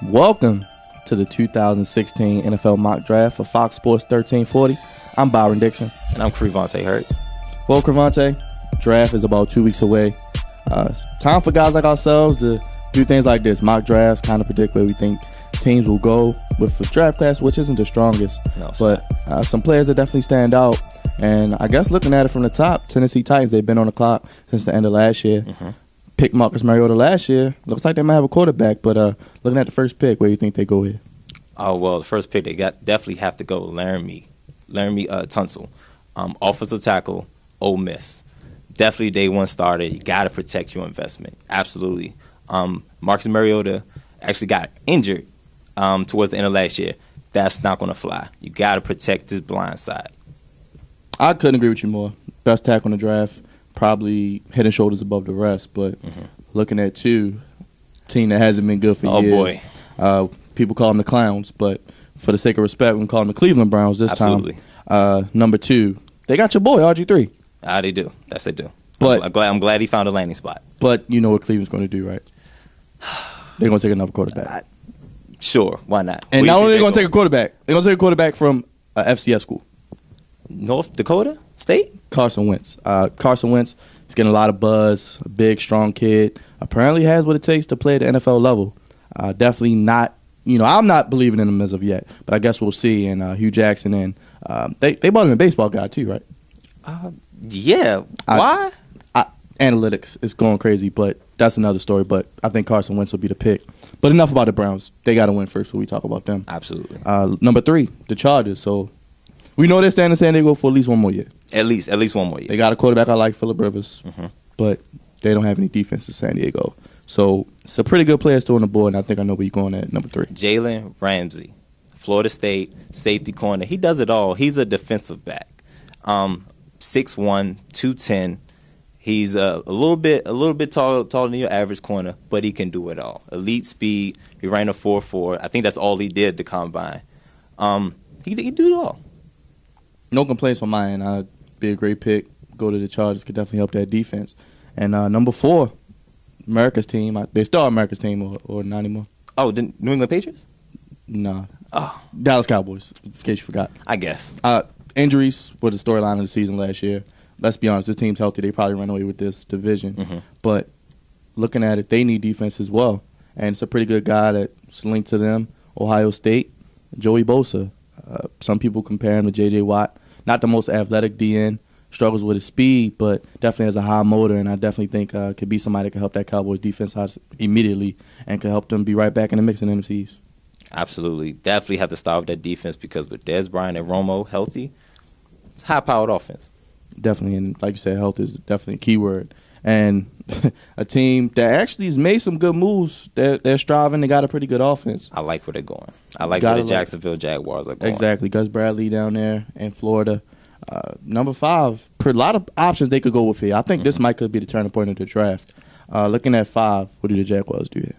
Welcome to the 2016 NFL Mock Draft for Fox Sports 1340. I'm Byron Dixon. And I'm Crevante Hurt. Well, Crevante, draft is about 2 weeks away. Time for guys like ourselves to do things like this. Mock drafts, kind of predict where we think teams will go with the draft class, which isn't the strongest. No, but some players that definitely stand out. And I guess looking at it from the top, Tennessee Titans, they've been on the clock since the end of last year. Picked Marcus Mariota last year. Looks like they might have a quarterback, but looking at the first pick, where do you think they go here? Oh, well, the first pick, they definitely have to go Laramie Tunsil. Offensive tackle, Ole Miss. Definitely day one starter. You got to protect your investment. Absolutely. Marcus Mariota actually got injured towards the end of last year. That's not going to fly. You got to protect his blind side. I couldn't agree with you more. Best tackle in the draft, probably head and shoulders above the rest. But looking at team that hasn't been good for years. Oh, boy. People call them the Clowns, but for the sake of respect, we can call them the Cleveland Browns this Absolutely. time. Number 2, they got your boy, RG3. They do. Yes, they do. But I'm glad he found a landing spot. But you know what Cleveland's going to do, right? They're going to take another quarterback. Sure, why not? And not only are they going to take a quarterback, they're going to take a quarterback from a FCS school. North Dakota State? Carson Wentz. Carson Wentz is getting a lot of buzz, a big, strong kid. Apparently has what it takes to play at the NFL level. Definitely not, I'm not believing in him as of yet, but I guess we'll see. And Hugh Jackson, and they bought him a baseball guy too, right? Yeah. Why? Analytics is going crazy, but that's another story. But I think Carson Wentz will be the pick. But enough about the Browns. They got to win first before we talk about them. Absolutely. Number 3, the Chargers. So we know they're staying in San Diego for at least one more year. At least one more year. They got a quarterback I like, Phillip Rivers, but they don't have any defense in San Diego. So it's a pretty good player still on the board, and I think I know where you're going at number 3. Jalen Ramsey, Florida State, safety corner. He does it all. He's a defensive back. 6'1", 210. He's a little bit taller than your average corner, but he can do it all. Elite speed. He ran a 4.4. I think that's all he did at the combine. He do it all. No complaints on my end. I'd be a great pick. Go to the Chargers. Could definitely help that defense. And number 4, America's team. They still America's team or not anymore. Oh, the New England Patriots? Nah. Oh. Dallas Cowboys, in case you forgot. I guess. Injuries were the storyline of the season last year. Let's be honest, this team's healthy. They probably run away with this division. But looking at it, they need defense as well. And it's a pretty good guy that's linked to them, Ohio State, Joey Bosa. Some people compare him to J.J. Watt. Not the most athletic DN, struggles with his speed, but definitely has a high motor, and I definitely think could be somebody that can help that Cowboys defense out immediately and can help them be right back in the mix in the NFCs. Absolutely. Definitely have to start with that defense because with Dez Bryant and Romo healthy, it's high-powered offense. Definitely, and like you said, health is definitely a key word. And a team that actually has made some good moves. They're striving. They got a pretty good offense. I like where they're going. I like where the Jacksonville Jaguars are going. Exactly. Gus Bradley down there in Florida. Number 5, a lot of options they could go with here. I think this could be the turning point of the draft. Looking at 5, what do the Jaguars do here?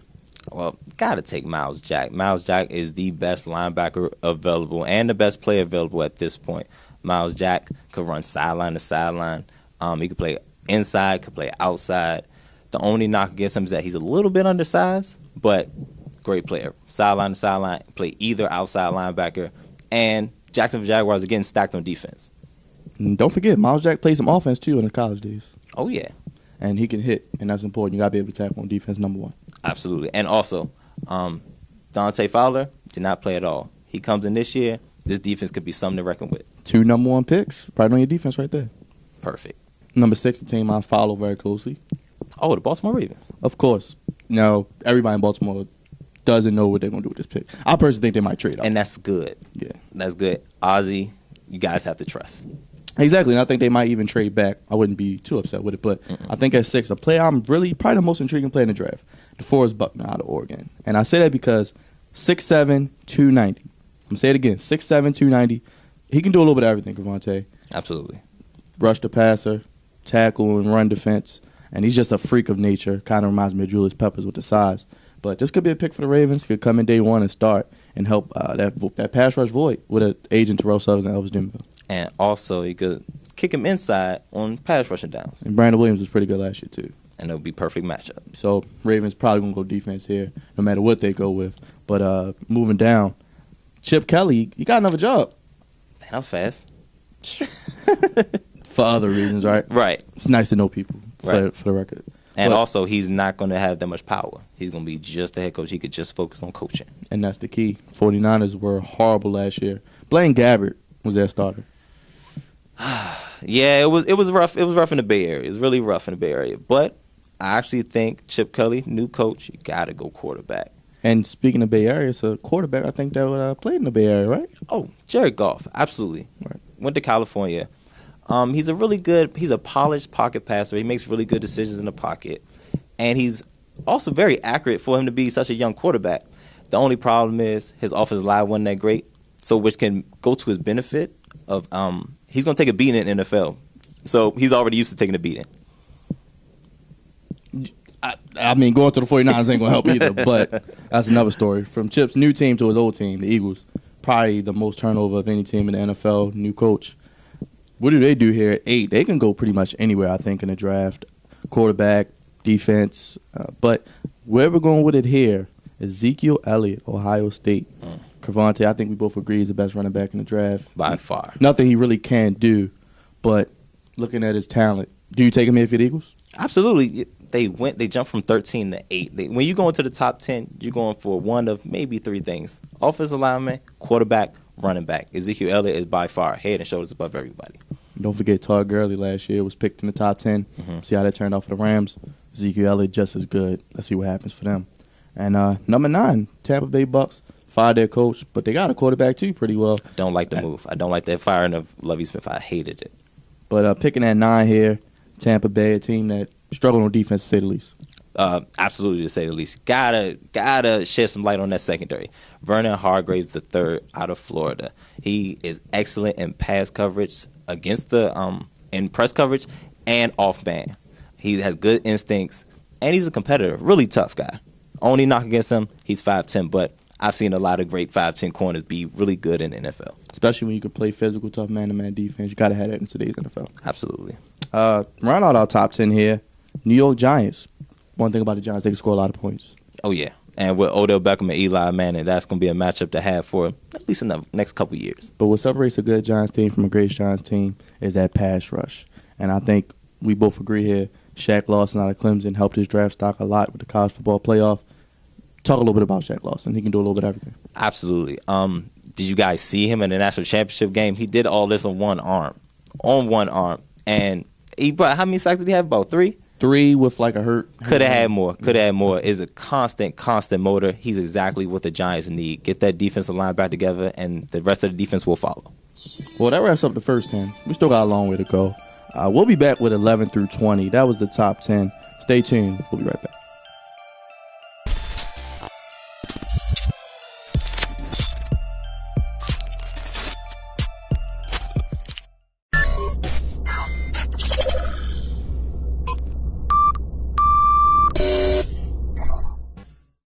Well, got to take Miles Jack. Miles Jack is the best linebacker available and the best player available at this point. Miles Jack could run sideline to sideline. He could play inside, could play outside. The only knock against him is that he's a little bit undersized, but great player. Sideline to sideline, play either outside linebacker, and Jacksonville Jaguars are getting stacked on defense. And don't forget, Miles Jack played some offense, too, in the college days. Oh, yeah. And he can hit, and that's important. You got to be able to tackle on defense, number 1. Absolutely. And also, Dante Fowler did not play at all. He comes in this year, this defense could be something to reckon with. 2 number 1 picks, right on your defense right there. Perfect. Number 6, the team I follow very closely. Oh, the Baltimore Ravens. Of course. Now, everybody in Baltimore doesn't know what they're going to do with this pick. I personally think they might trade off. And that's good. Yeah. That's good. Ozzie, you guys have to trust. Exactly, and I think they might even trade back. I wouldn't be too upset with it, but I think at 6, a player I'm probably the most intriguing player in the draft, DeForest Buckner out of Oregon. And I say that because 6'7", 290. I'm going to say it again, 6'7", 290. He can do a little bit of everything, Cavante. Absolutely. Rush the passer, tackle and run defense, and he's just a freak of nature. Kind of reminds me of Julius Peppers with the size. But this could be a pick for the Ravens. He could come in day 1 and start and help that pass rush void with an agent Terrell Suggs and Elvis Jimville. And also, he could kick him inside on pass rushing downs. And Brandon Williams was pretty good last year, too. and it'll be perfect matchup. So Ravens probably gonna go defense here, no matter what they go with. But moving down, Chip Kelly, he got another job. Man, that was fast. For other reasons, right? Right. It's nice to know people, for the record. And also, he's not going to have that much power. He's going to be just the head coach. He could just focus on coaching. And that's the key. 49ers were horrible last year. Blaine Gabbert was their starter. Yeah, it was rough. It was rough in the Bay Area. It was really rough in the Bay Area. But I actually think Chip Kelly, new coach, you got to go quarterback. And speaking of Bay Area, it's a quarterback I think that played in the Bay Area, right? Oh, Jared Goff, absolutely. Right. Went to California. He's a polished pocket passer. He makes really good decisions in the pocket. And he's also very accurate for him to be such a young quarterback. The only problem is his offensive line wasn't that great, so which can go to his benefit of he's going to take a beating in the NFL. So he's already used to taking a beating. I mean, going to the 49ers ain't going to help either, but that's another story. From Chip's new team to his old team, the Eagles, probably the most turnover of any team in the NFL, new coach. What do they do here at 8? They can go pretty much anywhere, I think, in the draft. Quarterback, defense. But where we're going with it here, Ezekiel Elliott, Ohio State. Cavante, I think we both agree, is the best running back in the draft. By far. Nothing he really can do, but looking at his talent, do you take him here for the Eagles? Absolutely. They jumped from 13 to 8. When you go into the top 10, you're going for one of maybe 3 things. Offensive lineman, quarterback, running back. Ezekiel Elliott is by far head and shoulders above everybody. Don't forget Todd Gurley last year was picked in the top 10. See how that turned out for the Rams. Ezekiel Elliott just as good. Let's see what happens for them. And number 9, Tampa Bay Bucks. Fired their coach, but they got a quarterback too pretty well. I don't like the move. I don't like that firing of Lovie Smith. I hated it. But picking at 9 here, Tampa Bay, a team that struggled on defense to say the least. Absolutely, to say the least. Gotta shed some light on that secondary. Vernon Hargreaves III out of Florida. He is excellent in pass coverage against the in press coverage and off man. He has good instincts and he's a competitor. Really tough guy. Only knock against him, he's 5'10", but I've seen a lot of great 5'10" corners be really good in the NFL. Especially when you can play physical, tough man-to-man defense. You got to have that in today's NFL. Absolutely. Round out our top 10 here, New York Giants. One thing about the Giants, they can score a lot of points. Oh, yeah. And with Odell Beckham and Eli Manning, that's going to be a matchup to have for at least in the next couple years. But what separates a good Giants team from a great Giants team is that pass rush. And I think we both agree here, Shaq Lawson out of Clemson helped his draft stock a lot with the college football playoff. Talk a little bit about Shaq Lawson. He can do a little bit of everything. Absolutely. Did you guys see him in the national championship game? He did all this on one arm. And he brought, how many sacks did he have? About 3? 3 with like a hurt. Could have had more. Is a constant motor. He's exactly what the Giants need. Get that defensive line back together, and the rest of the defense will follow. Well, that wraps up the first 10. We still got a long way to go. We'll be back with 11 through 20. That was the top 10. Stay tuned. We'll be right back.